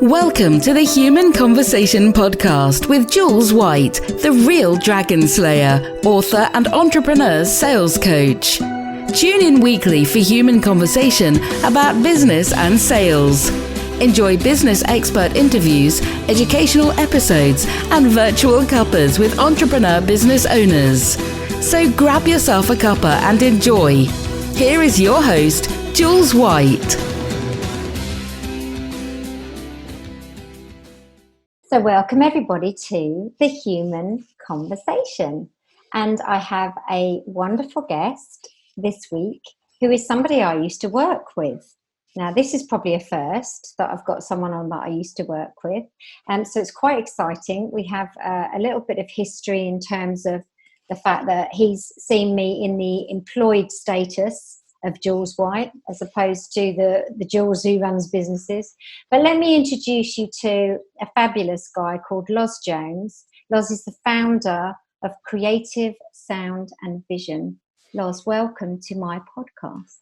Welcome to the Human Conversation podcast with Jules White, the real dragon slayer, author and entrepreneur sales coach. Tune in weekly for human conversation about business and sales. Enjoy business expert interviews, educational episodes, and virtual cuppers with entrepreneur business owners. So grab yourself a cuppa and enjoy. Here is your host, Jules White. So welcome everybody to the Human Conversation. And I have a wonderful guest this week who is somebody I used to work with. Now, this is probably a first that I've got someone on that I used to work with. So it's quite exciting. We have a little bit of history in terms of the fact that he's seen me in the employed status of Jules White as opposed to the Jules who runs businesses. But let me introduce you to a fabulous guy called Loz Jones. Loz is the founder of Creative Sound and Vision. Loz, welcome to my podcast.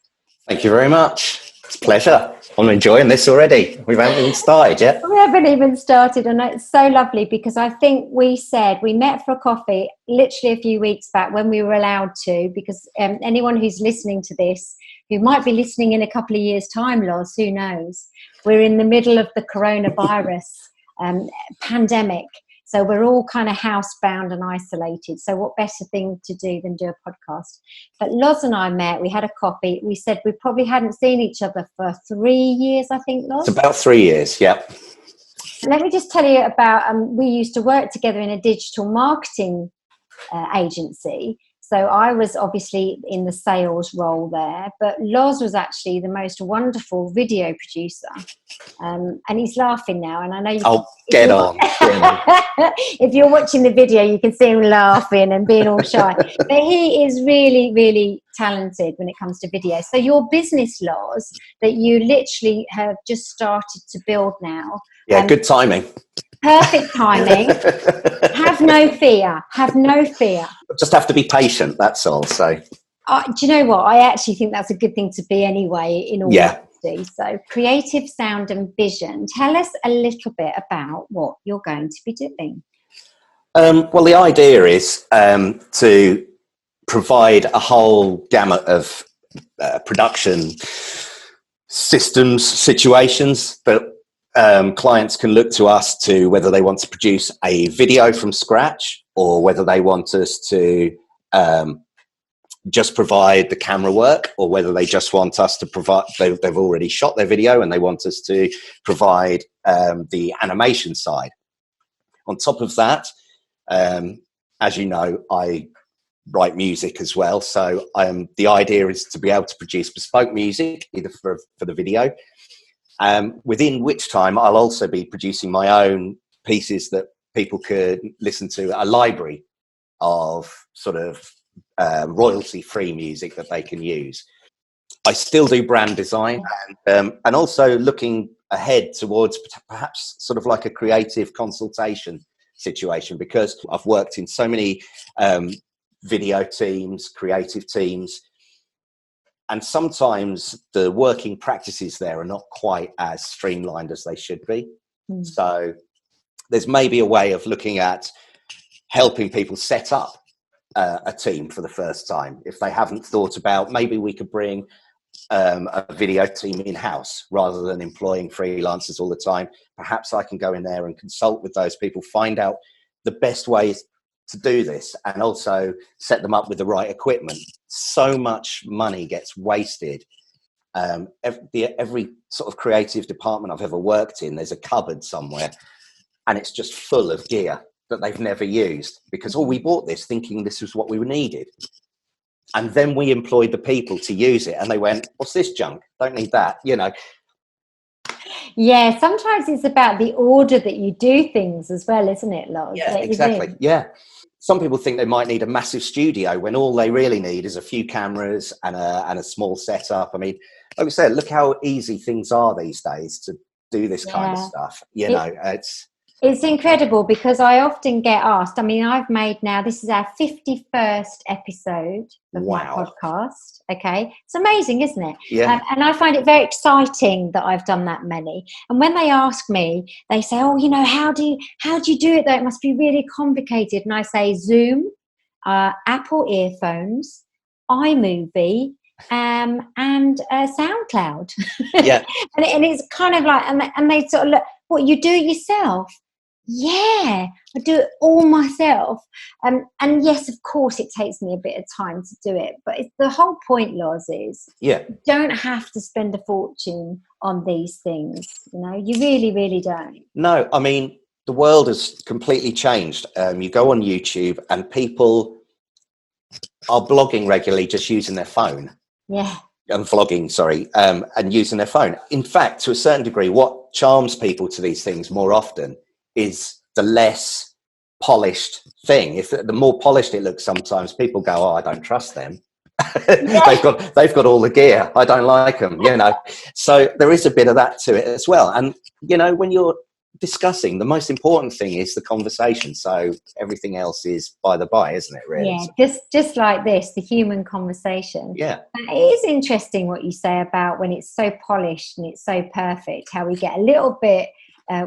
Thank you very much. It's a pleasure. I'm enjoying this already. We haven't even started yet. We haven't even started, and it's so lovely because I think we met for a coffee literally a few weeks back when we were allowed to, because anyone who's listening to this, who might be listening in a couple of years' time, Loz, who knows? We're in the middle of the coronavirus pandemic. So we're all kind of housebound and isolated. So what better thing to do than do a podcast? But Loz and I met, we had a coffee. We said we probably hadn't seen each other for 3 years, I think, Loz? It's about 3 years, yep. Let me just tell you about, we used to work together in a digital marketing agency. So I was obviously in the sales role there, but Loz was actually the most wonderful video producer. And he's laughing now, and I know you get on. If you're watching the video, you can see him laughing and being all shy. But he is really, really talented when it comes to video. So your business, Loz, that you literally have just started to build now. Yeah, good timing. Perfect timing. Have no fear. Have no fear. Just have to be patient, that's all. So, do you know what? I actually think that's a good thing to be anyway, in all honesty. So, Creative Sound and Vision. Tell us a little bit about what you're going to be doing. Well, the idea is to provide a whole gamut of production systems, situations that clients can look to us to whether they want to produce a video from scratch or whether they want us to just provide the camera work, or whether they just want us to provide, they've already shot their video and they want us to provide the animation side. On top of that, as you know, I write music as well. So the idea is to be able to produce bespoke music, either for the video, within which time I'll also be producing my own pieces that people could listen to, a library of sort of royalty-free music that they can use. I still do brand design and also looking ahead towards perhaps sort of like a creative consultation situation, because I've worked in so many video teams, creative teams, and sometimes the working practices there are not quite as streamlined as they should be. So there's maybe a way of looking at helping people set up a team for the first time. If they haven't thought about, maybe we could bring a video team in-house rather than employing freelancers all the time. Perhaps I can go in there and consult with those people, find out the best ways to do this, and also set them up with the right equipment. So much money gets wasted. Every sort of creative department I've ever worked in, there's a cupboard somewhere and it's just full of gear that they've never used because, we bought this thinking this was what we needed. And then we employed the people to use it and they went, what's this junk? Don't need that, you know. Yeah, sometimes it's about the order that you do things as well, isn't it, Loz? Yeah, exactly. Yeah. Some people think they might need a massive studio when all they really need is a few cameras and a small setup. I mean, like we said, look how easy things are these days to do this kind of stuff. It's incredible because I often get asked, I mean, I've made now, this is our 51st episode of my podcast. Okay. It's amazing, isn't it? Yeah. And I find it very exciting that I've done that many. And when they ask me, they say, oh, how do you do it though? It must be really complicated. And I say Zoom, Apple earphones, iMovie, and SoundCloud. Yeah. and it's kind of like, and they sort of look, what, you do it yourself? Yeah, I do it all myself. And yes, of course, it takes me a bit of time to do it. But the whole point, Loz, is you don't have to spend a fortune on these things. You really, really don't. No, I mean, the world has completely changed. You go on YouTube and people are blogging regularly just using their phone. Yeah. And vlogging, sorry, and using their phone. In fact, to a certain degree, what charms people to these things more often is the less polished thing. If the more polished it looks, sometimes people go, "Oh, I don't trust them. they've got all the gear. I don't like them." So there is a bit of that to it as well. And when you're discussing, the most important thing is the conversation. So everything else is by the by, isn't it? Really? Yeah, just like this, the human conversation. Yeah, it is interesting what you say about when it's so polished and it's so perfect, how we get a little bit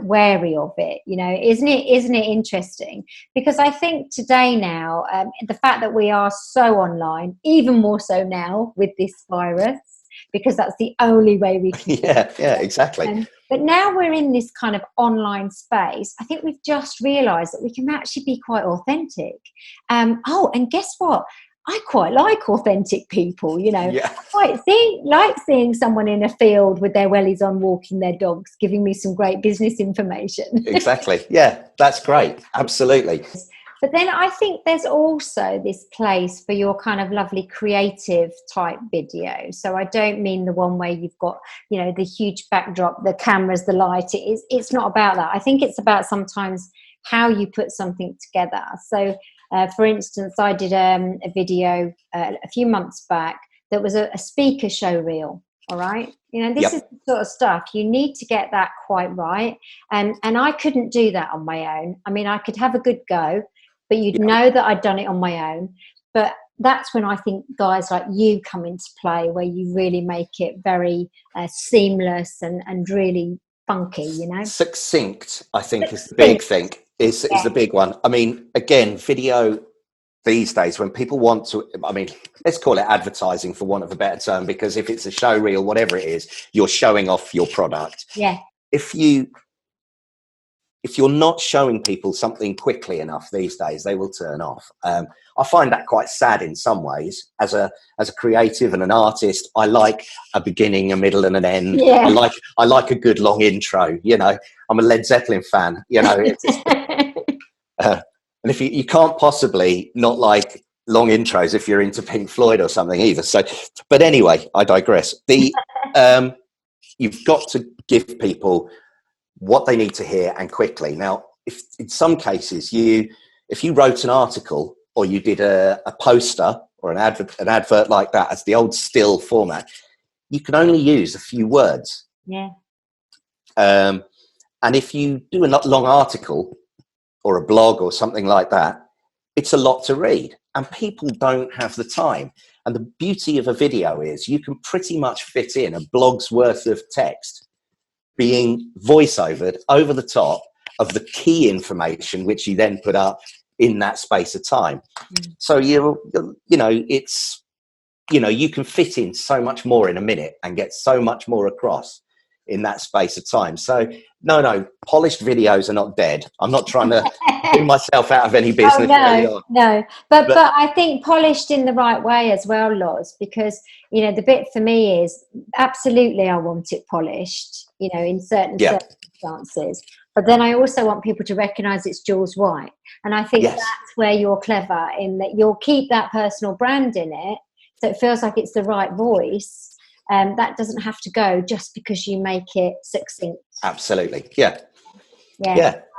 wary of it. Isn't it interesting? Because I think today now, the fact that we are so online, even more so now with this virus, because that's the only way we can. yeah, exactly. But now we're in this kind of online space. I think we've just realised that we can actually be quite authentic. And guess what? I quite like authentic people, Yeah. I like seeing someone in a field with their wellies on walking their dogs, giving me some great business information. Exactly. Yeah, that's great. Absolutely. But then I think there's also this place for your kind of lovely creative type video. So I don't mean the one where you've got, the huge backdrop, the cameras, the light. It's not about that. I think it's about sometimes how you put something together. So, for instance, I did a video a few months back that was a speaker show reel. All right. This is the sort of stuff you need to get that quite right. And I couldn't do that on my own. I mean, I could have a good go, but you'd know that I'd done it on my own. But that's when I think guys like you come into play, where you really make it very seamless and really funky, Succinct, I think, is the big thing. Is the big one. I mean, again, video these days, when people want to, let's call it advertising for want of a better term, because if it's a show reel, whatever it is, you're showing off your product. Yeah. If you're not showing people something quickly enough these days, they will turn off. I find that quite sad in some ways. As a creative and an artist, I like a beginning, a middle, and an end. Yeah. I like a good long intro. I'm a Led Zeppelin fan. And if you can't possibly not like long intros if you're into Pink Floyd or something either. So, but anyway, I digress. You've got to give people what they need to hear and quickly. Now, if in some cases if you wrote an article or you did a poster or an advert like that as the old still format, you can only use a few words. Yeah. And if you do a long article or a blog or something like that, it's a lot to read and people don't have the time. And the beauty of a video is you can pretty much fit in a blog's worth of text being voice-overed over the top of the key information, which you then put up in that space of time. So you can fit in so much more in a minute and get so much more across in that space of time. So no, polished videos are not dead. I'm not trying to do myself out of any business. No. But I think polished in the right way as well, Loz, because, the bit for me is absolutely I want it polished, in certain circumstances. But then I also want people to recognise it's Jules White. And I think that's where you're clever, in that you'll keep that personal brand in it. So it feels like it's the right voice. That doesn't have to go just because you make it succinct. Absolutely. Yeah.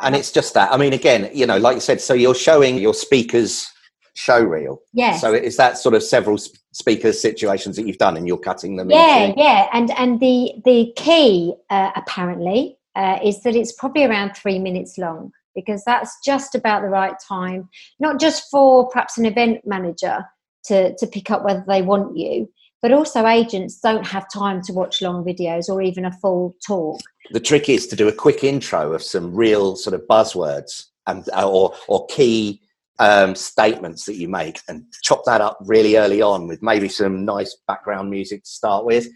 And it's just that. I mean, again, like you said, so you're showing your speakers show reel. Yeah. So is that sort of several speakers situations that you've done and you're cutting them into? Yeah. And the key, apparently, is that it's probably around 3 minutes long, because that's just about the right time, not just for perhaps an event manager to pick up whether they want you, but also agents don't have time to watch long videos or even a full talk. The trick is to do a quick intro of some real sort of buzzwords and or key statements that you make, and chop that up really early on with maybe some nice background music to start with,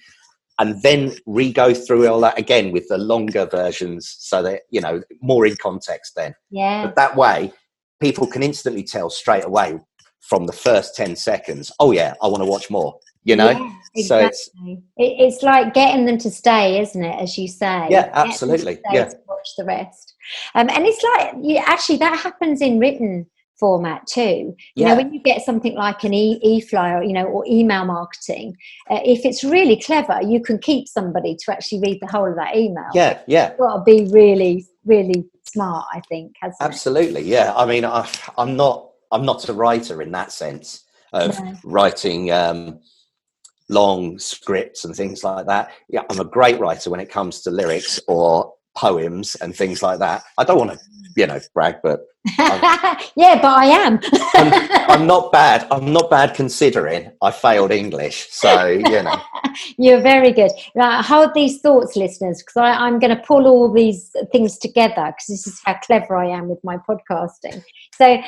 and then re-go through all that again with the longer versions, so that, you know, more in context then. Yeah. But that way, people can instantly tell straight away from the first 10 seconds, oh yeah, I want to watch more, you know? Yeah, exactly. So it's like getting them to stay, isn't it, as you say? yeah, absolutely. Yeah. To watch the rest. And it's like, actually, that happens in written format too. You know, when you get something like an e-flyer, you know, or email marketing, if it's really clever, you can keep somebody to actually read the whole of that email. Yeah, yeah. It's got to be really, really smart, I think. Absolutely, yeah. I mean, I'm not a writer in that sense of writing long scripts and things like that. Yeah, I'm a great writer when it comes to lyrics or poems and things like that. I don't want to, you know, brag, but yeah, but I am. I'm not bad. I'm not bad considering I failed English. So, you know. You're very good. Now, hold these thoughts, listeners, because I'm going to pull all these things together, because this is how clever I am with my podcasting. So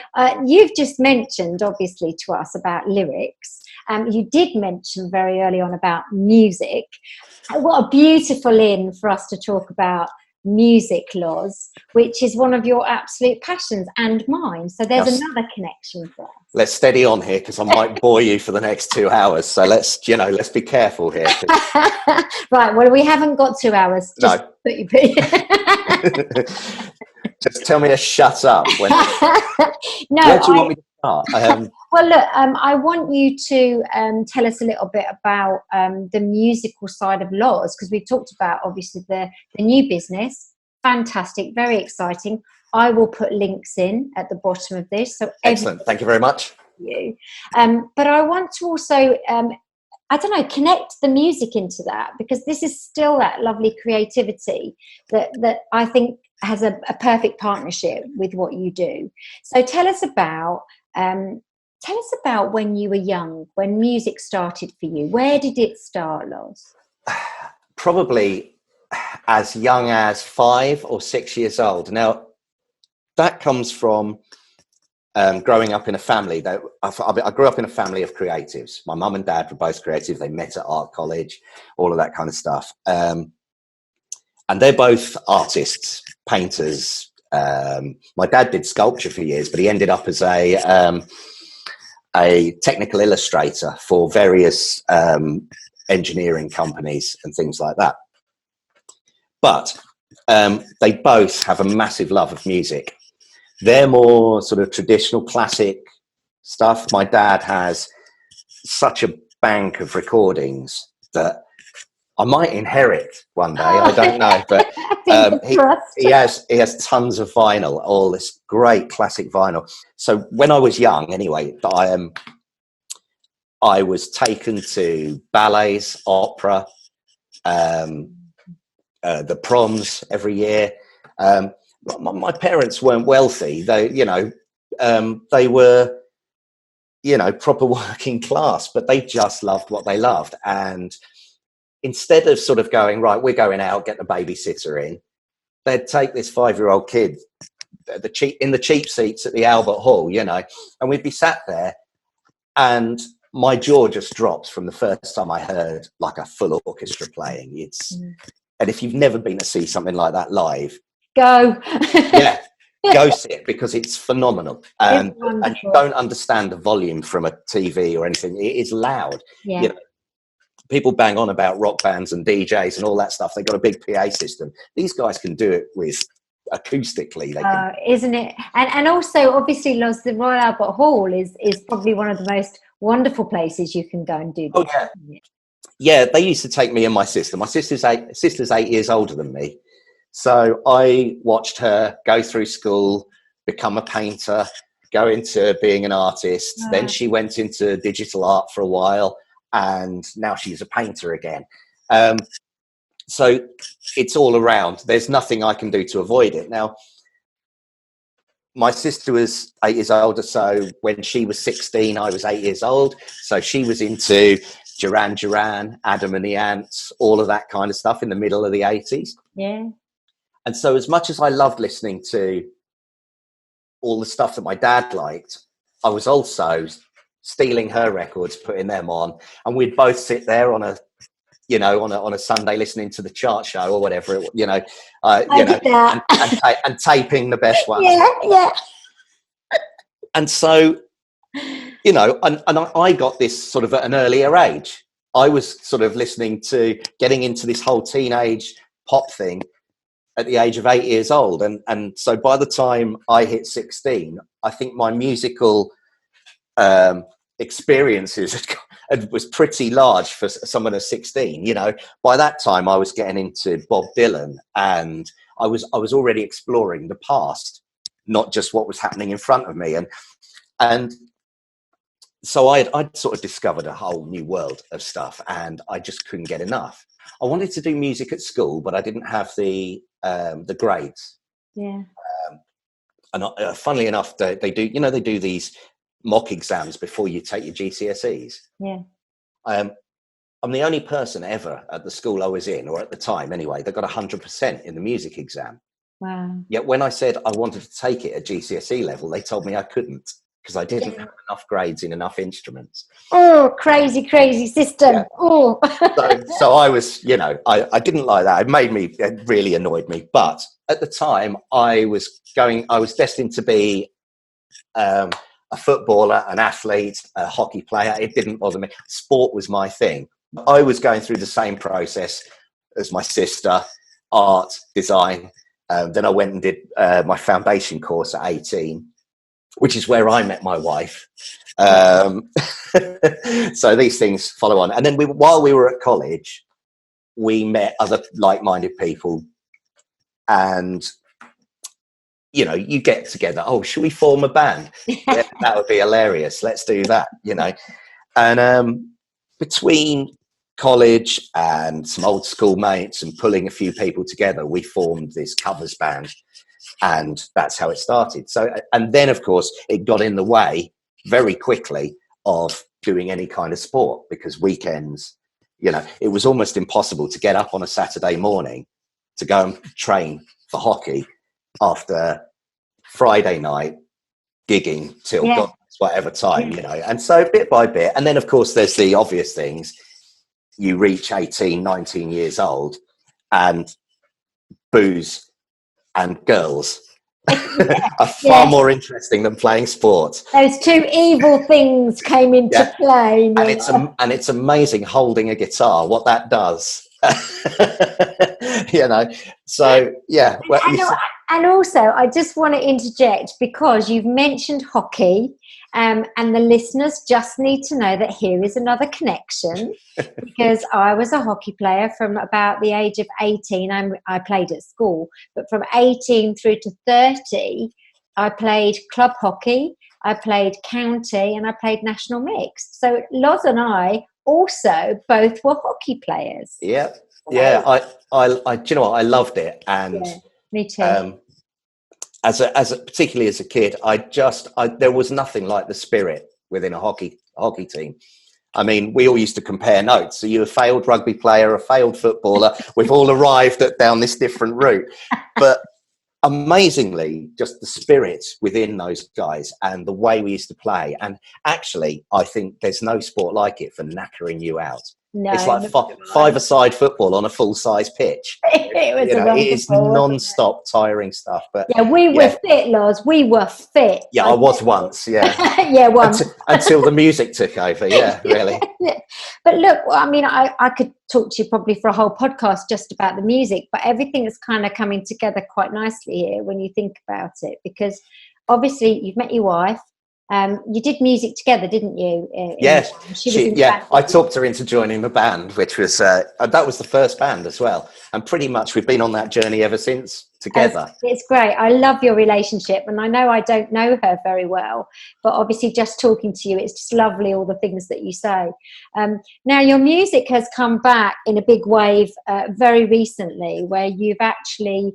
you've just mentioned, obviously, to us about lyrics. You did mention very early on about music. What a beautiful in for us to talk about music, Loz, which is one of your absolute passions and mine. So there's another connection for us. Let's steady on here, because I might bore you for the next 2 hours. So let's be careful here. Right. Well, we haven't got 2 hours. Just Just tell me to shut up. No. Where do you want me to start? Well, look, I want you to tell us a little bit about the musical side of Loz, because we talked about, obviously, the new business. Fantastic, very exciting. I will put links in at the bottom of this. So excellent. Thank you very much. But I want to also, I don't know, connect the music into that, because this is still that lovely creativity that I think has a perfect partnership with what you do. So tell us about when you were young, when music started for you. Where did it start, Loz? Probably as young as 5 or 6 years old. Now, that comes from growing up in a family that I grew up in a family of creatives. My mum and dad were both creative. They met at art college, all of that kind of stuff. And they're both artists, painters. My dad did sculpture for years, but he ended up as a technical illustrator for various engineering companies and things like that. But they both have a massive love of music. They're more sort of traditional classic stuff. My dad has such a bank of recordings that I might inherit one day. I don't know, but he has tons of vinyl, all this great classic vinyl. So when I was young, anyway, I was taken to ballets, opera, the proms every year. My parents weren't wealthy. They were, proper working class, but they just loved what they loved. And instead of sort of going, right, we're going out, get the babysitter in, they'd take this 5-year-old kid in the cheap seats at the Albert Hall, and we'd be sat there, and my jaw just drops from the first time I heard like a full orchestra playing. And if you've never been to see something like that live, go. Go see it, because it's phenomenal. And you don't understand the volume from a TV or anything. It is loud. People bang on about rock bands and DJs and all that stuff. They've got a big PA system. These guys can do it with acoustically. Isn't it? And also, obviously, Loz, the Royal Albert Hall is probably one of the most wonderful places you can go and do this. Oh, yeah. Yeah, they used to take me and my sister. My sister's 8 years older than me. So I watched her go through school, become a painter, go into being an artist. Oh. Then she went into digital art for a while, and now she's a painter again. so it's all around. There's nothing I can do to avoid it. Now, my sister was 8 years older, so when she was 16, I was 8 years old. So she was into Duran Duran, Adam and the Ants, all of that kind of stuff in the middle of the 80s. Yeah. And so as much as I loved listening to all the stuff that my dad liked, I was also stealing her records, putting them on, and we'd both sit there on a Sunday listening to the chart show or whatever, and taping the best ones. Yeah. And so, and I got this sort of at an earlier age. I was sort of getting into this whole teenage pop thing at the age of 8 years old. And so by the time I hit 16, I think my musical experiences was pretty large for someone at 16. By that time I was getting into Bob Dylan, and I was already exploring the past, not just what was happening in front of me. And so I'd sort of discovered a whole new world of stuff, and I just couldn't get enough. I wanted to do music at school, but I didn't have the grades. Yeah. And funnily enough, they do these mock exams before you take your GCSEs. Yeah. I'm the only person ever at the school I was in, or at the time anyway, that got 100% in the music exam. Wow. Yet when I said I wanted to take it at GCSE level, they told me I couldn't, because I didn't have enough grades in enough instruments. Oh, crazy system. Yeah. Oh. so I was, I didn't like that. It really annoyed me. But at the time I was destined to be a footballer, an athlete, a hockey player. It didn't bother me. Sport was my thing. I was going through the same process as my sister, art, design. Then I went and did my foundation course at 18, which is where I met my wife. So these things follow on. And then while we were at college, we met other like-minded people, and you get together. Oh, should we form a band? Yeah, that would be hilarious. Let's do that. And between college and some old school mates and pulling a few people together, we formed this covers band, and that's how it started. So, and then of course it got in the way very quickly of doing any kind of sport, because weekends, it was almost impossible to get up on a Saturday morning to go and train for hockey after Friday night gigging till God knows whatever time, And so bit by bit, and then of course there's the obvious things. You reach 18, 19 years old, and booze and girls are far more interesting than playing sports. Those two evil things came into play. And it's amazing holding a guitar, what that does. So yeah. And also, I just want to interject, because you've mentioned hockey, and the listeners just need to know that here is another connection, because I was a hockey player from about the age of 18. I played at school, but from 18 through to 30, I played club hockey, I played county, and I played national mixed. So Loz and I also both were hockey players. Yeah. Yeah. I do you know what? I loved it. And me too. Particularly as a kid, there was nothing like the spirit within a hockey team. I mean, we all used to compare notes. So you're a failed rugby player, a failed footballer. We've all arrived down this different route. But amazingly, just the spirit within those guys and the way we used to play. And actually, I think there's no sport like it for knackering you out. No, it's like five-a-side football on a full-size pitch. It is non-stop tiring stuff. But we were fit, Loz. We were fit. Yeah, I was once. Yeah, yeah, once until the music took over. Yeah, really. But look, I mean, I could talk to you probably for a whole podcast just about the music, but everything is kind of coming together quite nicely here when you think about it, because obviously you've met your wife. You did music together, didn't you? Yes, She was in yeah. band. I talked her into joining the band, which was that was the first band as well, and pretty much we've been on that journey ever since together. It's great. I love your relationship, and I know I don't know her very well, but obviously just talking to you, it's just lovely, all the things that you say. Now, your music has come back in a big wave very recently, where you've actually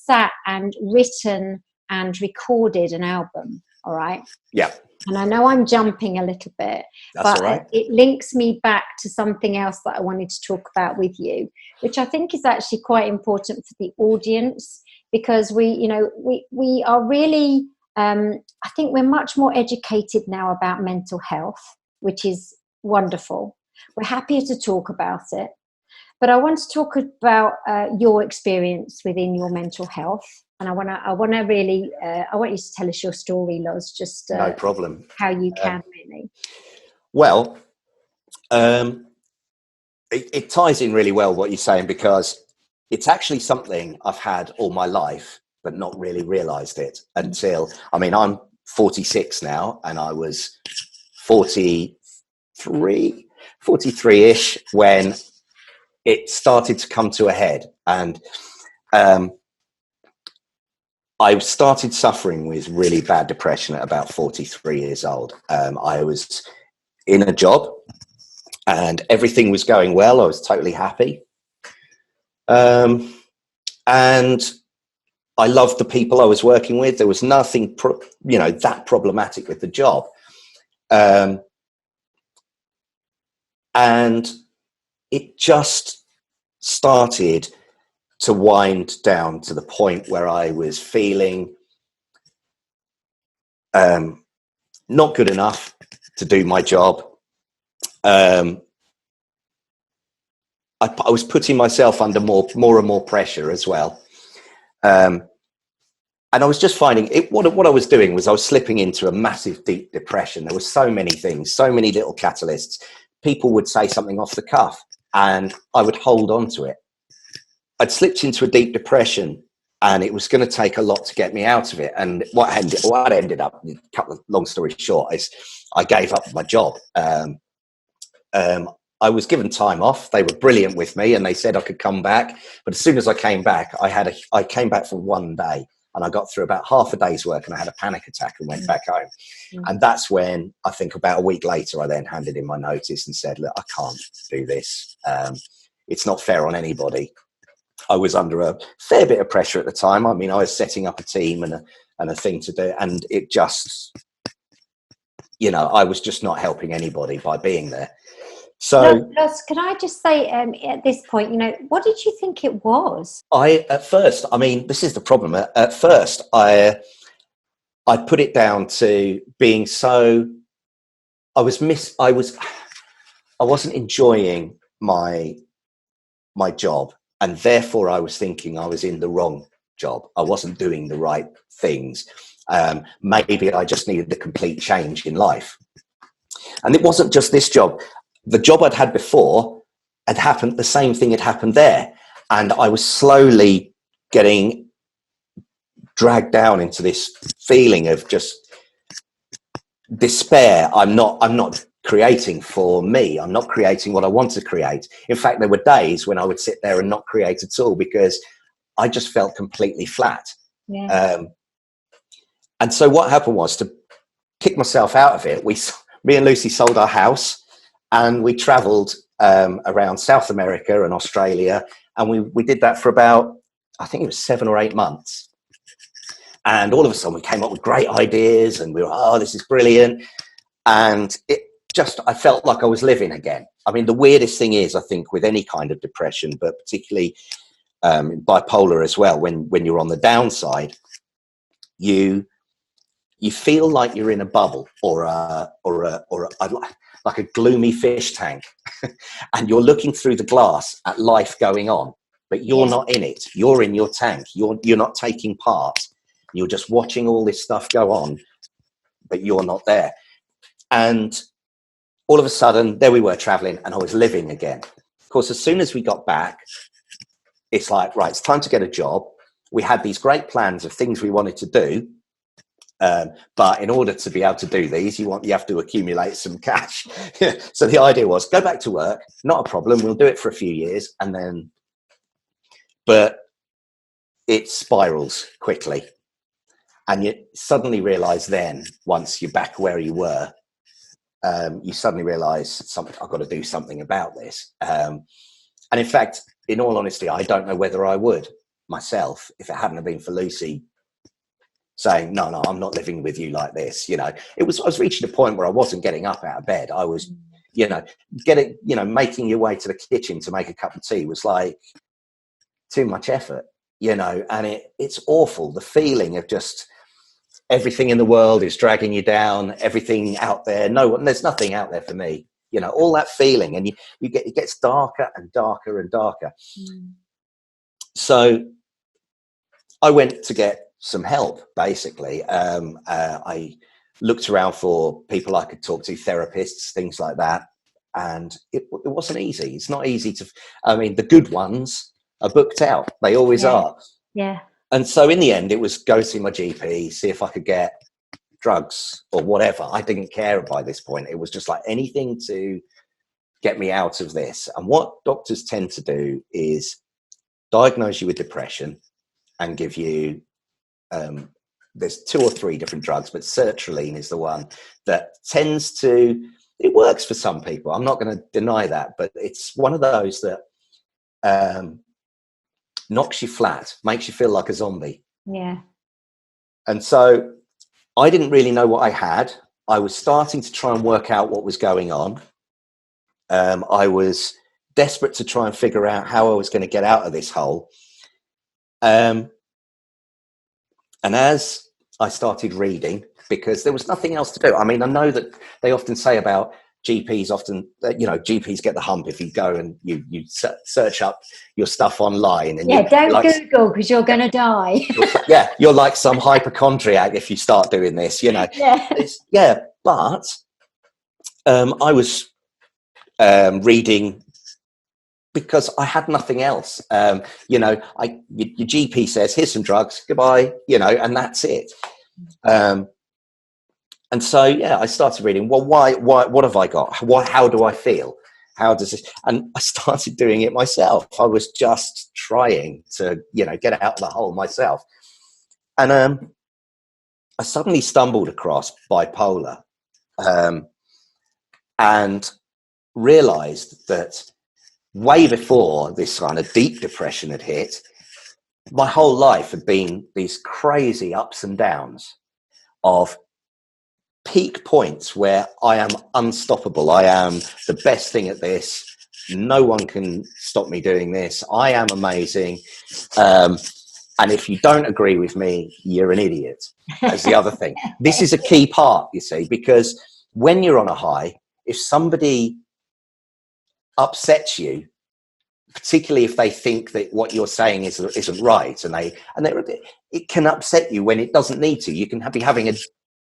sat and written and recorded an album. All right. Yeah, And I know I'm jumping a little bit, that's but all right. it links me back to something else that I wanted to talk about with you, which I think is actually quite important for the audience, because we are really, I think we're much more educated now about mental health, which is wonderful. We're happier to talk about it. But I want to talk about your experience within your mental health. And I want to really, I want you to tell us your story, Loz, just No problem. how you can, really. Well, it ties in really well what you're saying, because it's actually something I've had all my life, but not really realised it until, I mean, I'm 46 now, and I was 43-ish when it started to come to a head. And I started suffering with really bad depression at about 43 years old. I was in a job and everything was going well. I was totally happy. And I loved the people I was working with. There was nothing, that problematic with the job. And it just started to wind down to the point where I was feeling not good enough to do my job. I was putting myself under more and more pressure as well. And I was just finding it. What I was doing was I was slipping into a massive, deep depression. There were so many things, so many little catalysts. People would say something off the cuff and I would hold on to it. I'd slipped into a deep depression and it was going to take a lot to get me out of it. And what ended up, a couple of long stories short, is I gave up my job. I was given time off. They were brilliant with me and they said I could come back. But as soon as I came back, I came back for one day and I got through about half a day's work and I had a panic attack and went back home. And that's when, I think about a week later, I then handed in my notice and said, look, I can't do this. It's not fair on anybody. I was under a fair bit of pressure at the time. I mean, I was setting up a team and a thing to do, and it just, I was just not helping anybody by being there. So, Loz, can I just say at this point, what did you think it was? At first, I mean, this is the problem. At first, I put it down to being so. I wasn't enjoying my job. And therefore, I was thinking I was in the wrong job. I wasn't doing the right things. Maybe I just needed a complete change in life. And it wasn't just this job. The job I'd had before had happened, the same thing had happened there. And I was slowly getting dragged down into this feeling of just despair. I'm not creating for me. I'm not creating what I want to create. In fact, there were days when I would sit there and not create at all because I just felt completely flat. Yeah. And so what happened was, to kick myself out of it, me and Lucy sold our house and we traveled around South America and Australia. And we did that for about, I think it was 7 or 8 months. And all of a sudden we came up with great ideas and we were, this is brilliant. And I felt like I was living again. I mean, the weirdest thing is, I think, with any kind of depression, but particularly bipolar as well, when you're on the downside, you feel like you're in a bubble or like a gloomy fish tank, and you're looking through the glass at life going on, but you're not in it. You're in your tank. You're not taking part. You're just watching all this stuff go on, but you're not there. And all of a sudden, there we were traveling and I was living again. Of course, as soon as we got back, it's like, right, it's time to get a job. We had these great plans of things we wanted to do. But in order to be able to do these, you have to accumulate some cash. So the idea was go back to work, not a problem. We'll do it for a few years, and then, but it spirals quickly, and you suddenly realize then, once you're back where you were, you suddenly realize something. I've got to do something about this. And in fact, in all honesty, I don't know whether I would myself if it hadn't have been for Lucy saying, no, I'm not living with you like this. I was reaching a point where I wasn't getting up out of bed. I was, making your way to the kitchen to make a cup of tea was like too much effort, and it's awful. The feeling of just everything in the world is dragging you down, everything out there. There's nothing out there for me, all that feeling, and it gets darker and darker and darker. So I went to get some help, basically. I looked around for people I could talk to, therapists, things like that. And it wasn't easy. It's not easy the good ones are booked out. They always are. Yeah. And so in the end, it was go see my GP, see if I could get drugs or whatever. I didn't care by this point. It was just like anything to get me out of this. And what doctors tend to do is diagnose you with depression and give you there's 2 or 3 different drugs, but sertraline is the one that tends to, it works for some people. I'm not going to deny that, but it's one of those that knocks you flat, makes you feel like a zombie. Yeah. And so I didn't really know what I had. I was starting to try and work out what was going on. I was desperate to try and figure out how I was going to get out of this hole. And as I started reading, because there was nothing else to do. I mean, I know that they often say about GPs, GPs get the hump if you go and you search up your stuff online. And don't Google because you're going to die. You're like some hypochondriac if you start doing this, But I was reading because I had nothing else. Your GP says, here's some drugs, goodbye, and that's it. And so, I started reading, well, why, what have I got? How do I feel? How does this, and I started doing it myself. I was just trying to, get out of the hole myself. And I suddenly stumbled across Bipolar and realized that way before this kind of deep depression had hit, my whole life had been these crazy ups and downs of peak points where I am unstoppable. I am the best thing at this. No one can stop me doing this. I am amazing. And if you don't agree with me, you're an idiot. That's the other thing. This is a key part, you see, because when you're on a high, if somebody upsets you, particularly if they think that what you're saying isn't right, and it can upset you when it doesn't need to. You can be having a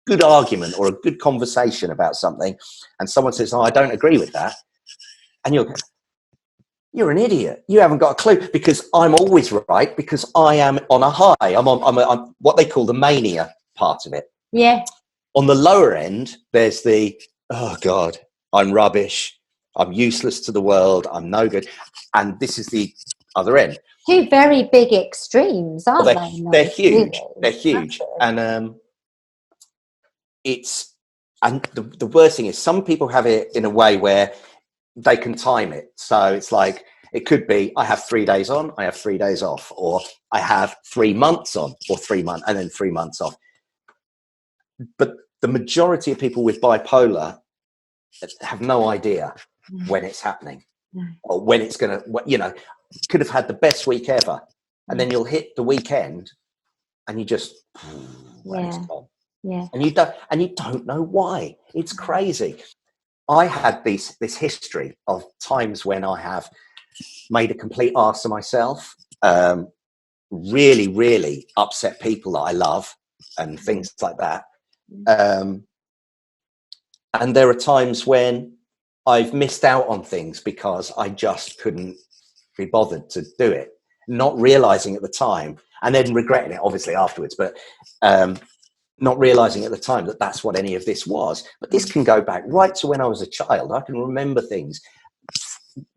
good argument or a good conversation about something, and someone says, "Oh, I don't agree with that," and you're an idiot. You haven't got a clue, because I'm always right, because I am on a high. I'm what they call the mania part of it. Yeah. On the lower end, there's the, oh God, I'm rubbish. I'm useless to the world. I'm no good. And this is the other end. 2 very big extremes, aren't they? They're huge. Really? They're huge. And the worst thing is some people have it in a way where they can time it. So it's like, it could be, I have 3 days on, I have 3 days off, or I have 3 months on, or 3 months, and then 3 months off. But the majority of people with bipolar have no idea when it's happening, or when it's going to, could have had the best week ever, and then you'll hit the weekend and you just, it's gone. Yeah. And you don't know why. It's crazy. I had this history of times when I have made a complete arse of myself, really, really upset people that I love and things like that. And there are times when I've missed out on things because I just couldn't be bothered to do it, not realizing at the time, and then regretting it obviously afterwards. But not realizing at the time that that's what any of this was. But this can go back right to when I was a child. I can remember things,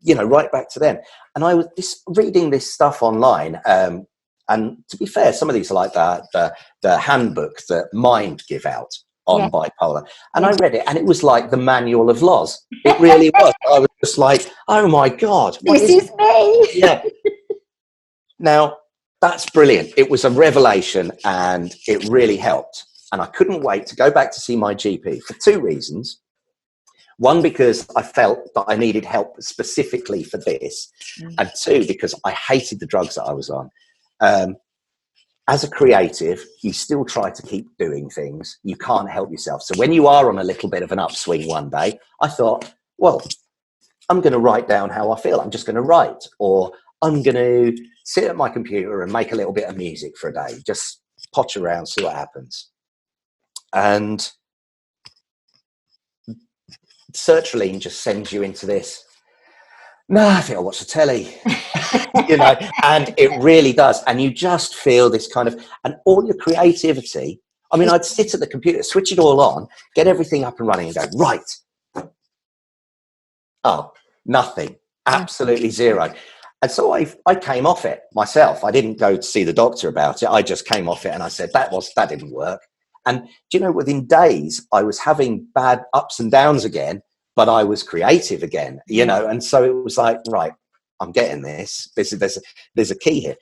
right back to then. And I was reading this stuff online. And to be fair, some of these are like the handbook that Mind give out on bipolar. And I read it, and it was like the manual of Loz. It really was. I was just like, oh my God. This is me. Yeah. Now, that's brilliant. It was a revelation, and it really helped. And I couldn't wait to go back to see my GP for two reasons. One, because I felt that I needed help specifically for this. And two, because I hated the drugs that I was on. As a creative, you still try to keep doing things. You can't help yourself. So when you are on a little bit of an upswing one day, I thought, well, I'm going to write down how I feel. I'm just going to write. Or I'm going to sit at my computer and make a little bit of music for a day. Just potch around, see what happens. And sertraline just sends you into this, no, I think I'll watch the telly, and it really does. And you just feel this kind of, and all your creativity. I mean, I'd sit at the computer, switch it all on, get everything up and running and go, right. Oh, nothing, absolutely zero. And so I came off it myself. I didn't go to see the doctor about it. I just came off it and I said, that didn't work. And within days, I was having bad ups and downs again, but I was creative again, and so it was like, right, I'm getting this. There's a key here.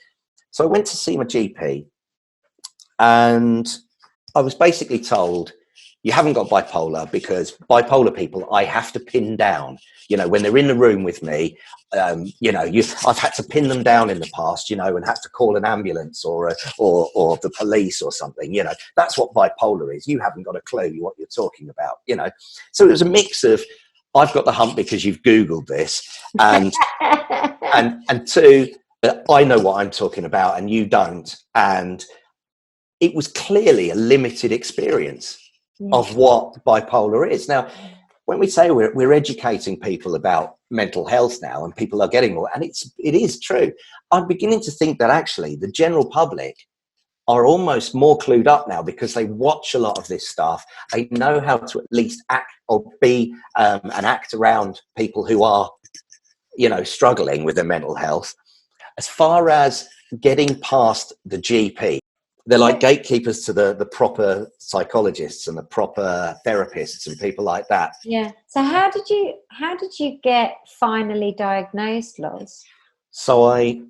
So I went to see my GP, and I was basically told, you haven't got bipolar, because bipolar people, I have to pin down, when they're in the room with me, I've had to pin them down in the past, and have to call an ambulance or the police or something, that's what bipolar is. You haven't got a clue what you're talking about, So it was a mix of, I've got the hump because you've Googled this, and and two, I know what I'm talking about and you don't. And it was clearly a limited experience of what bipolar is. Now, when we say we're educating people about mental health now, and people are getting more, and it is true, I'm beginning to think that actually the general public are almost more clued up now, because they watch a lot of this stuff. They know how to at least act or be and act around people who are, struggling with their mental health. As far as getting past the GP, they're like gatekeepers to the proper psychologists and the proper therapists and people like that. Yeah. So how did you get finally diagnosed, Loz? So I,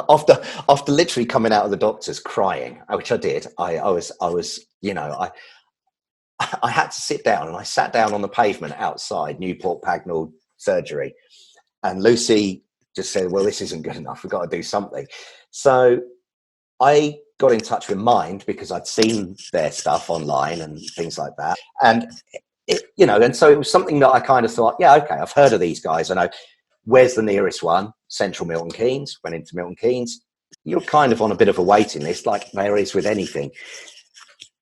after literally coming out of the doctors crying, which I did, I was, I had to sit down, and I sat down on the pavement outside Newport Pagnell surgery, and Lucy just said, well, this isn't good enough. We've got to do something. So I got in touch with Mind, because I'd seen their stuff online and things like that. And, and so it was something that I kind of thought, yeah, okay, I've heard of these guys. I know, where's the nearest one? Central Milton Keynes. Went into Milton Keynes. You're kind of on a bit of a waiting list, like there is with anything.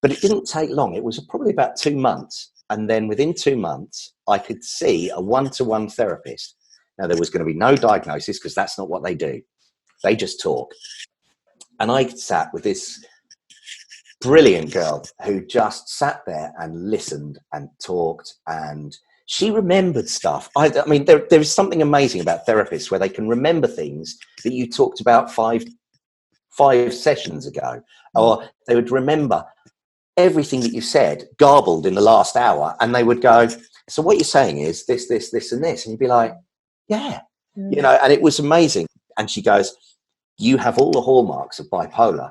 But it didn't take long. It was probably about 2 months. And then within 2 months, I could see a one-to-one therapist. Now, there was going to be no diagnosis, because that's not what they do. They just talk. And I sat with this brilliant girl who just sat there and listened and talked, and she remembered stuff. I mean, there is something amazing about therapists where they can remember things that you talked about five sessions ago, or they would remember everything that you said garbled in the last hour, and they would go, so what you're saying is this, this, this, and this. And you'd be like, yeah, and it was amazing. And she goes, you have all the hallmarks of bipolar,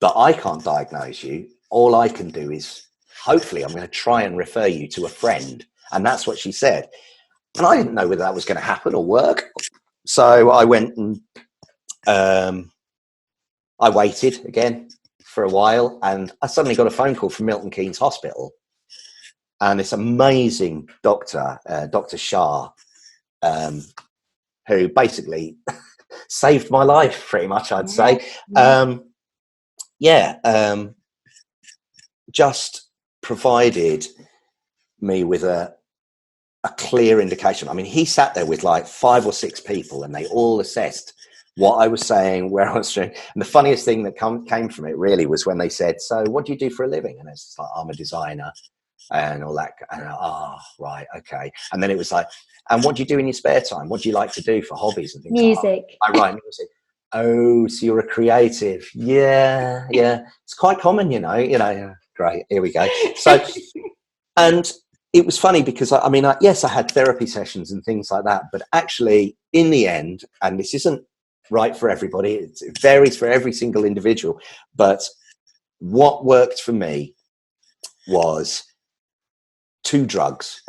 but I can't diagnose you. All I can do is, hopefully, I'm going to try and refer you to a friend. And that's what she said. And I didn't know whether that was going to happen or work. So I went and I waited again for a while, and I suddenly got a phone call from Milton Keynes Hospital. And this amazing doctor, Dr. Shah, who basically saved my life, pretty much, I'd say. Just provided me with a clear indication. I mean, he sat there with like 5 or 6 people, and they all assessed what I was saying, where I was doing. And the funniest thing that came from it really was when they said, so what do you do for a living? And it's like, I'm a designer and all that. And right, okay. And then it was like, and what do you do in your spare time? What do you like to do for hobbies and things? Music. I write music. Oh, so you're a creative. Yeah. It's quite common, great. Here we go. So, and it was funny because yes, I had therapy sessions and things like that, but actually in the end, and this isn't right for everybody, it varies for every single individual, but what worked for me was 2 drugs.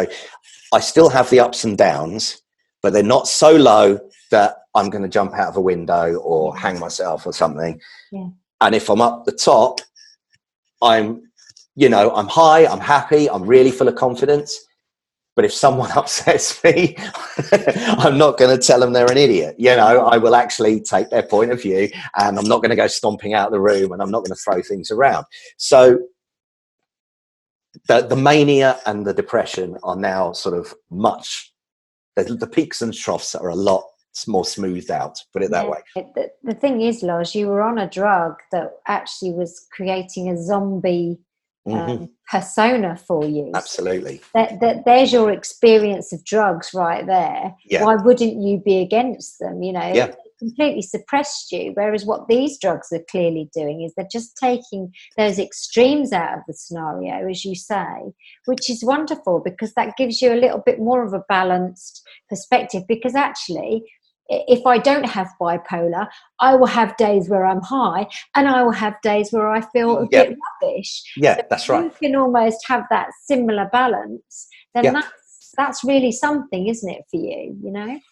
I still have the ups and downs, but they're not so low that I'm going to jump out of a window or hang myself or something. Yeah. And if I'm up the top, I'm high, I'm happy, I'm really full of confidence. But if someone upsets me, I'm not going to tell them they're an idiot. I will actually take their point of view, and I'm not going to go stomping out the room, and I'm not going to throw things around. So the mania and the depression are now sort of the peaks and troughs are a lot more smoothed out, put it that way. The thing is, Loz, you were on a drug that actually was creating a zombie persona for you. Absolutely. There's your experience of drugs right there. Yeah. Why wouldn't you be against them? Yeah. It completely suppressed you. Whereas what these drugs are clearly doing is they're just taking those extremes out of the scenario, as you say, which is wonderful because that gives you a little bit more of a balanced perspective. Because actually, if I don't have bipolar, I will have days where I'm high and I will have days where I feel a bit rubbish. Yeah, so that's right. You can almost have that similar balance. Then that's really something, isn't it, for you?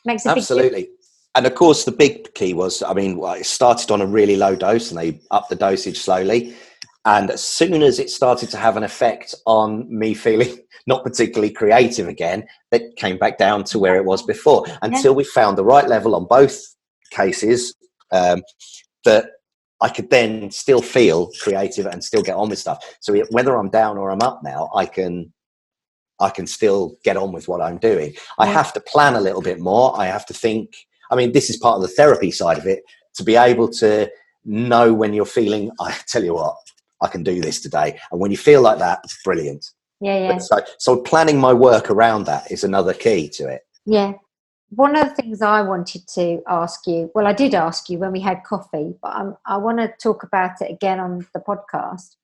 Makes a big Absolutely. And of course, the big key was, it started on a really low dose and they upped the dosage slowly. And as soon as it started to have an effect on me feeling not particularly creative again, it came back down to where it was before until we found the right level on both cases, that I could then still feel creative and still get on with stuff. So whether I'm down or I'm up now, I can still get on with what I'm doing. I have to plan a little bit more. I have to think. This is part of the therapy side of it, to be able to know when you're feeling, I tell you what, I can do this today. And when you feel like that, it's brilliant. Yeah. So planning my work around that is another key to it. Yeah. One of the things I wanted to ask you, well, I did ask you when we had coffee, but I want to talk about it again on the podcast.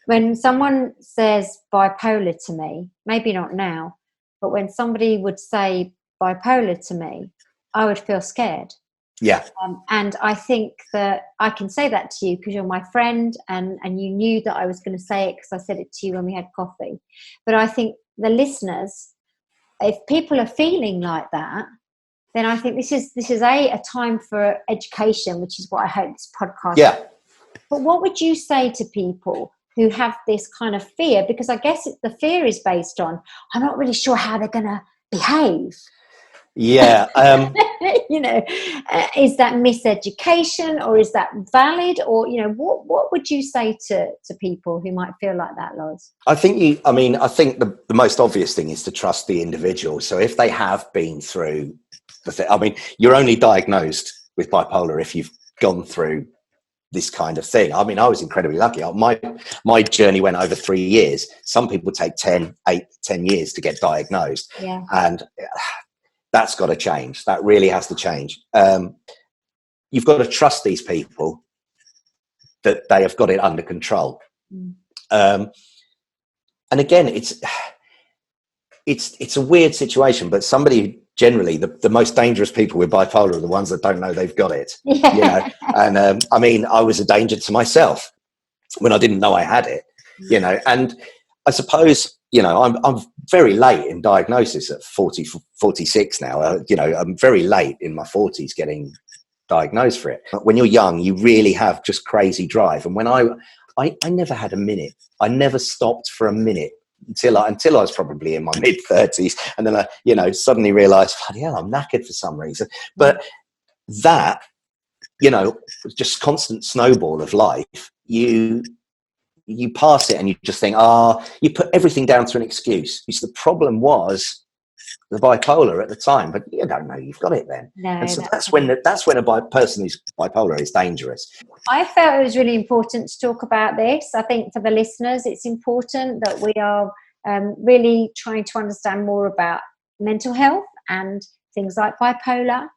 When someone says bipolar to me, maybe not now, but when somebody would say bipolar to me, I would feel scared. Yeah. And I think that I can say that to you because you're my friend and you knew that I was going to say it because I said it to you when we had coffee. But I think the listeners, if people are feeling like that, then I think this is a time for education, which is what I hope this podcast is. But what would you say to people who have this kind of fear? Because I guess the fear is based on, I'm not really sure how they're going to behave. Yeah. Is that miseducation or is that valid? Or, what would you say to people who might feel like that, Loz? I think the most obvious thing is to trust the individual. So if they have been through the thing, you're only diagnosed with bipolar if you've gone through this kind of thing. I was incredibly lucky. My journey went over 3 years. Some people take 10 years to get diagnosed. Yeah. And that's got to change. That really has to change. You've got to trust these people that they have got it under control. And again, it's a weird situation, but somebody generally, the most dangerous people with bipolar are the ones that don't know they've got it. Yeah. And I was a danger to myself when I didn't know I had it. And I suppose I'm very late in diagnosis at 46 now. I'm very late in my 40s getting diagnosed for it. When you're young, you really have just crazy drive. And when I never had a minute. I never stopped for a minute until I was probably in my mid 30s. And then I, suddenly realized, bloody hell, I'm knackered for some reason. But that, just constant snowball of life, you pass it and you just think, you put everything down to an excuse. The problem was the bipolar at the time, but you don't know you've got it then. No, and so that's when a person who's bipolar is dangerous. I felt it was really important to talk about this. I think for the listeners, it's important that we are really trying to understand more about mental health and things like bipolar.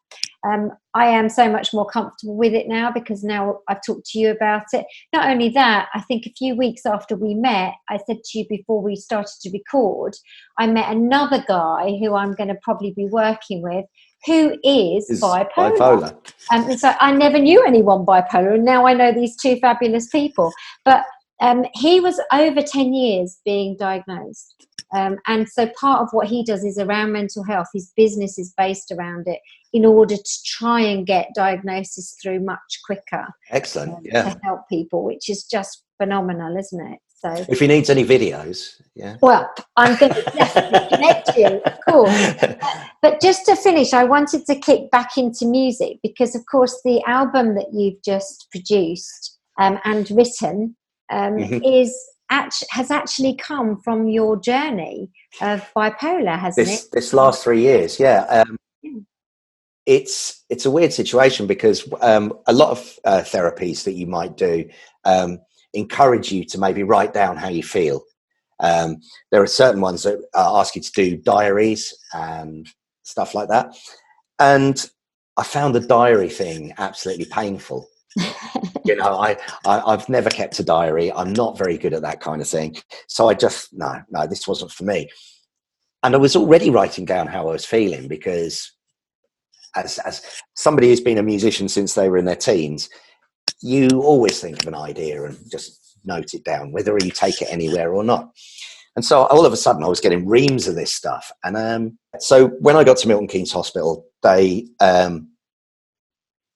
I am so much more comfortable with it now because now I've talked to you about it. Not only that, I think a few weeks after we met, I said to you before we started to record, I met another guy who I'm going to probably be working with who is bipolar. And so I never knew anyone bipolar, and now I know these two fabulous people. But he was over 10 years being diagnosed. And so part of what he does is around mental health. His business is based around it in order to try and get diagnosis through much quicker. Excellent. To help people, which is just phenomenal, isn't it? So if he needs any videos, well, I'm going to definitely connect you, of course. But just to finish, I wanted to kick back into music because, of course, the album that you've just produced and written has actually come from your journey of bipolar, hasn't it? This last 3 years, It's a weird situation because a lot of therapies that you might do encourage you to maybe write down how you feel. There are certain ones that ask you to do diaries and stuff like that. And I found the diary thing absolutely painful. I've never kept a diary. I'm not very good at that kind of thing. So I just, no, this wasn't for me. And I was already writing down how I was feeling because as somebody who's been a musician since they were in their teens, you always think of an idea and just note it down, whether you take it anywhere or not. And so all of a sudden I was getting reams of this stuff. And so when I got to Milton Keynes Hospital, they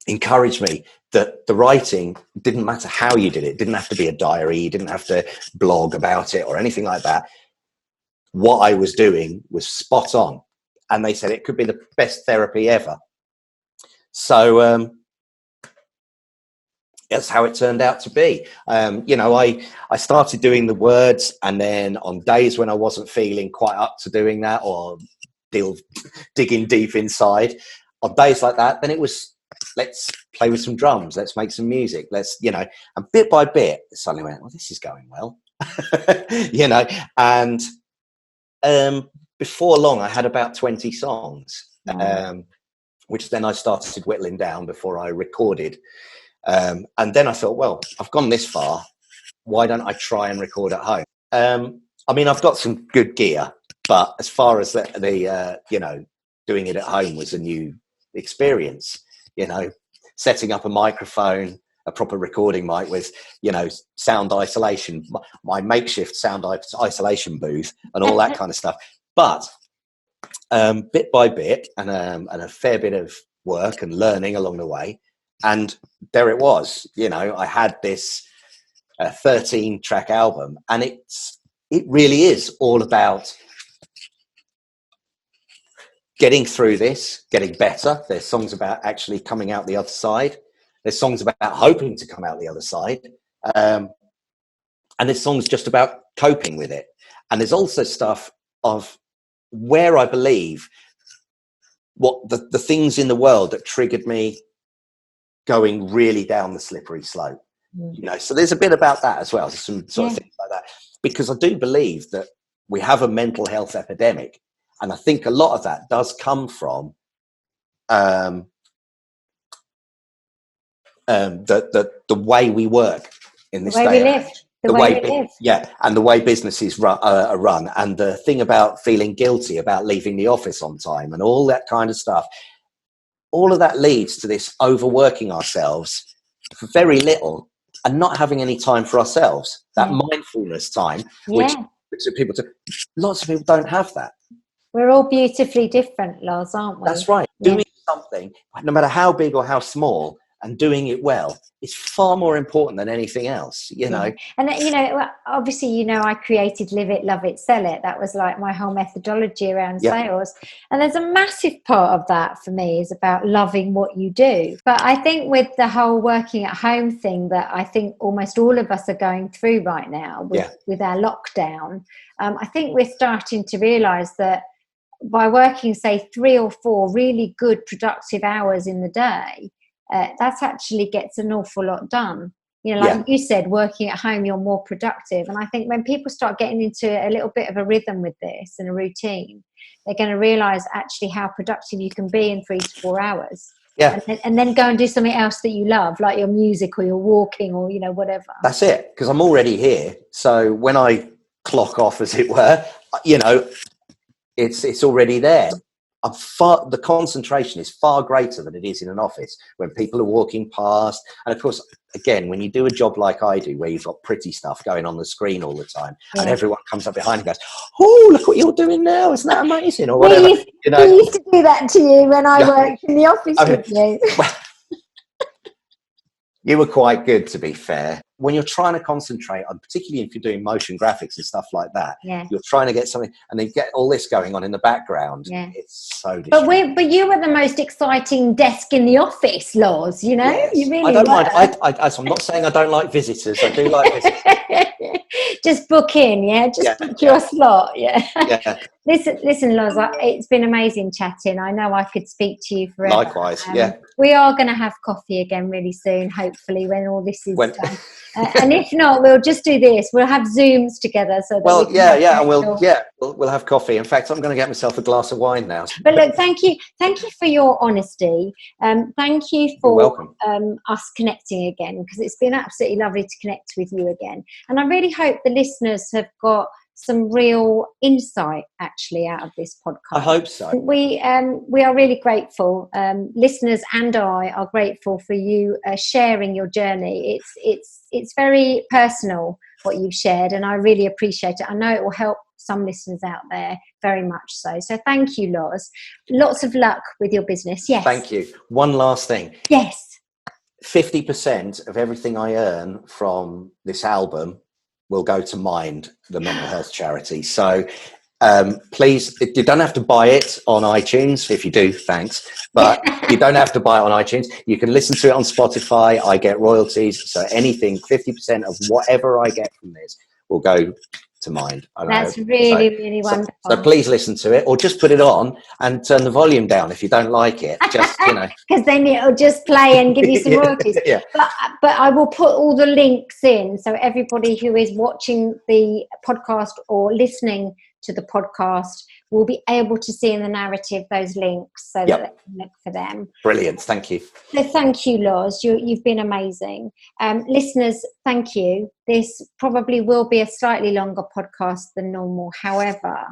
encouraged me that the writing didn't matter how you did it. It didn't have to be a diary. You didn't have to blog about it or anything like that. What I was doing was spot on. And they said it could be the best therapy ever. So that's how it turned out to be. I started doing the words, and then on days when I wasn't feeling quite up to doing that or digging deep inside, on days like that, then it was, let's play with some drums, let's make some music, and bit by bit, it suddenly went, well, this is going well, and before long, I had about 20 songs, which then I started whittling down before I recorded. And then I thought, well, I've gone this far. Why don't I try and record at home? I've got some good gear, but as far as the doing it at home was a new experience. Setting up a microphone, a proper recording mic with, sound isolation, my makeshift sound isolation booth and all that kind of stuff. But bit by bit and a fair bit of work and learning along the way. And there it was, I had this 13-track album, and it really is all about getting through this, getting better. There's songs about actually coming out the other side. There's songs about hoping to come out the other side. And there's songs just about coping with it. And there's also stuff of where I believe what the things in the world that triggered me going really down the slippery slope. So there's a bit about that as well. There's some sort of things like that, because I do believe that we have a mental health epidemic, and I think a lot of that does come from the way we work in this day. The way we live. Yeah, and the way businesses are run, and the thing about feeling guilty about leaving the office on time and all that kind of stuff. All of that leads to this overworking ourselves for very little and not having any time for ourselves. That mindfulness time, which lots of people don't have that. We're all beautifully different, Loz, aren't we? That's right. Yeah. Doing something, no matter how big or how small, and doing it well is far more important than anything else, And, obviously, I created Live It, Love It, Sell It. That was like my whole methodology around sales. And there's a massive part of that for me is about loving what you do. But I think with the whole working at home thing that I think almost all of us are going through right now with our lockdown, I think we're starting to realise that by working, say, 3 or 4 really good productive hours in the day, that actually gets an awful lot done. You know, like you said, working at home, you're more productive. And I think when people start getting into a little bit of a rhythm with this and a routine, they're going to realise actually how productive you can be in 3 to 4 hours. Yeah. And then go and do something else that you love, like your music or your walking or, you know, whatever. That's it, because I'm already here. So when I clock off, as it were, you know, it's already there. The concentration is far greater than it is in an office when people are walking past. And of course, again, when you do a job like I do, where you've got pretty stuff going on the screen all the time, and everyone comes up behind and goes, "Oh, look what you're doing now. Isn't that amazing?" Or whatever. You know, we used to do that to you when I worked in the office with you. You were quite good, to be fair. When you're trying to concentrate on, particularly if you're doing motion graphics and stuff like that, you're trying to get something, and then get all this going on in the background. It's so distracting. But you were the most exciting desk in the office, Loz. You know, you really. I don't mind. I'm not saying I don't like visitors. I do like visitors. Just book in, Just book your slot, Listen, Loz, it's been amazing chatting. I know I could speak to you forever. Likewise, We are going to have coffee again really soon, hopefully, when all this is done. And if not, we'll just do this. We'll have Zooms together. So that and we'll have coffee. In fact, I'm going to get myself a glass of wine now. But look, thank you for your honesty. Thank you for us connecting again, because it's been absolutely lovely to connect with you again. And I really hope the listeners have got some real insight actually out of this podcast. I hope so. We are really grateful. Listeners and I are grateful for you sharing your journey. It's very personal what you've shared, and I really appreciate it. I know it will help some listeners out there very much so. So thank you, Loz. Lots of luck with your business. Yes. Thank you. One last thing. Yes. 50% of everything I earn from this album will go to Mind, the mental health charity. So please, you don't have to buy it on iTunes. If you do, thanks. But you don't have to buy it on iTunes. You can listen to it on Spotify. I get royalties. So anything, 50% of whatever I get from this will go to Mind. That's really wonderful. So please listen to it, or just put it on and turn the volume down if you don't like it. Just, because then it'll just play and give you some royalties. But I will put all the links in, so everybody who is watching the podcast or listening to the podcast will be able to see in the narrative those links, so that they can look for them. Brilliant. Thank you. So thank you, Loz. You've been amazing. Listeners, thank you. This probably will be a slightly longer podcast than normal. However,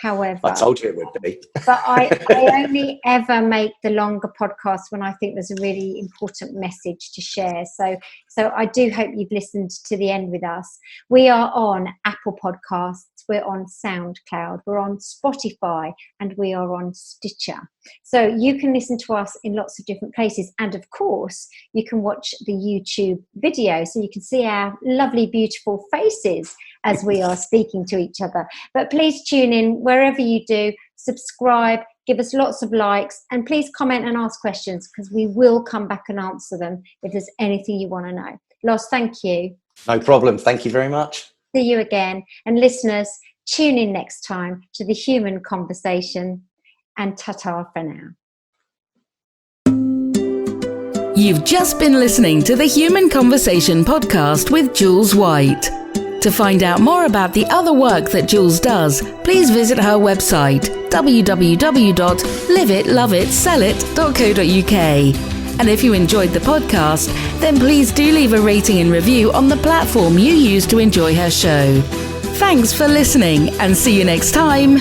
I told you it would be. But I only ever make the longer podcast when I think there's a really important message to share. So I do hope you've listened to the end with us. We are on Apple Podcasts, we're on SoundCloud, we're on Spotify, and we are on Stitcher. So you can listen to us in lots of different places. And of course, you can watch the YouTube video so you can see our lovely, beautiful faces as we are speaking to each other. But please tune in wherever you do, subscribe, give us lots of likes, and please comment and ask questions, because we will come back and answer them if there's anything you want to know. Loz, thank you. No problem. Thank you very much. See you again. And listeners, tune in next time to The Human Conversation, and ta-ta for now. You've just been listening to the Human Conversation podcast with Jules White. To find out more about the other work that Jules does, please visit her website, www.liveitloveitsellit.co.uk. And if you enjoyed the podcast, then please do leave a rating and review on the platform you use to enjoy her show. Thanks for listening, and see you next time.